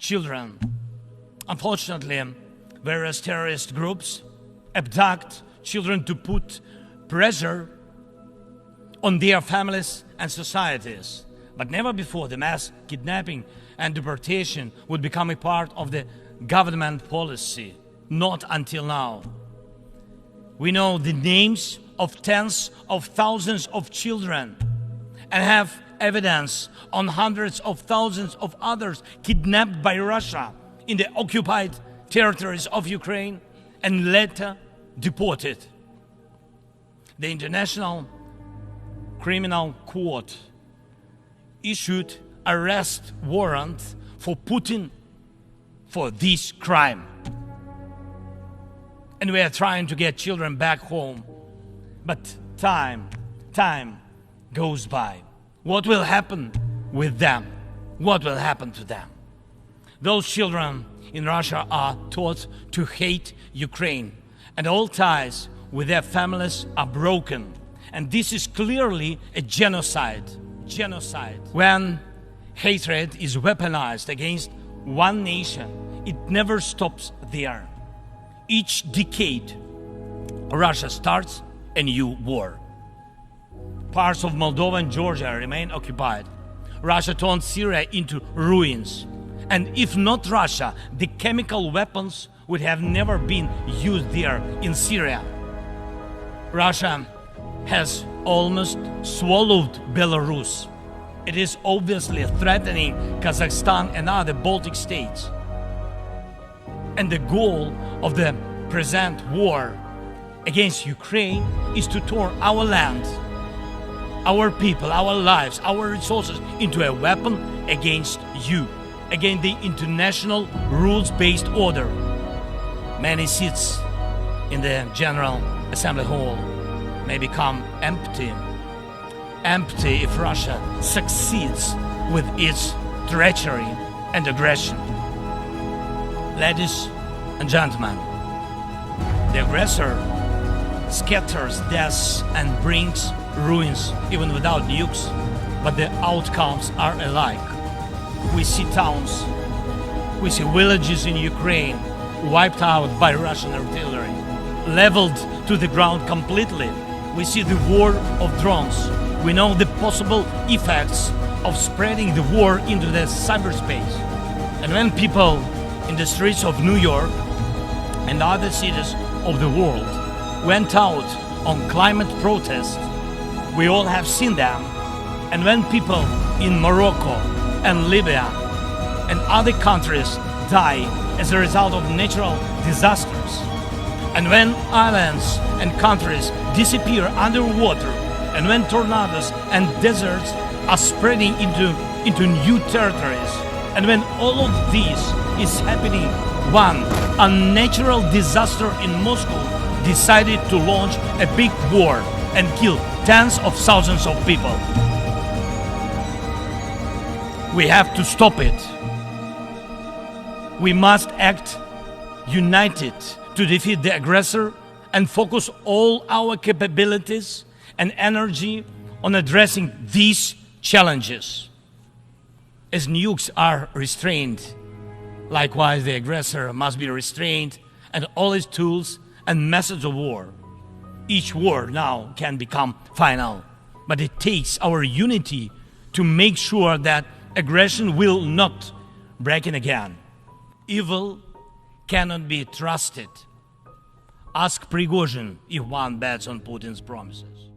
children. Unfortunately, various terrorist groups abduct children to put pressure on their families and societies. But never before the mass kidnapping and deportation would become a part of the government policy. Not until now. We know the names of tens of thousands of children and have evidence on hundreds of thousands of others kidnapped by Russia in the occupied territories of Ukraine and later deported. The International Criminal Court issued arrest warrant for Putin for this crime. And we are trying to get children back home. But time goes by. What will happen with them? What will happen to them? Those children in Russia are taught to hate Ukraine, and all ties with their families are broken. And this is clearly a genocide. When hatred is weaponized against one nation, it never stops there. Each decade, Russia starts a new war. Parts of Moldova and Georgia remain occupied. Russia turned Syria into ruins. And if not Russia, the chemical weapons would have never been used there in Syria. Russia has almost swallowed Belarus. It is obviously threatening Kazakhstan and other Baltic states. And the goal of the present war against Ukraine is to turn our land, our people, our lives, our resources into a weapon against you, against the international rules-based order. Many seats in the General Assembly Hall may become empty if Russia succeeds with its treachery and aggression. Ladies and gentlemen, the aggressor scatters deaths and brings ruins even without nukes, but the outcomes are alike. We see towns, we see villages in Ukraine wiped out by Russian artillery, leveled to the ground completely. We see the war of drones. We know the possible effects of spreading the war into the cyberspace. And when people in the streets of New York and other cities of the world went out on climate protests, we all have seen them. And when people in Morocco and Libya and other countries die as a result of natural disasters, and when islands and countries disappear underwater, and when tornadoes and deserts are spreading into new territories, and when all of this is happening, one unnatural disaster in Moscow decided to launch a big war and kill tens of thousands of people. We have to stop it. We must act united to defeat the aggressor and focus all our capabilities and energy on addressing these challenges. As nukes are restrained, likewise the aggressor must be restrained and all his tools and methods of war. Each war now can become final, but it takes our unity to make sure that aggression will not break in again. Evil cannot be trusted. Ask Prigozhin if one bets on Putin's promises.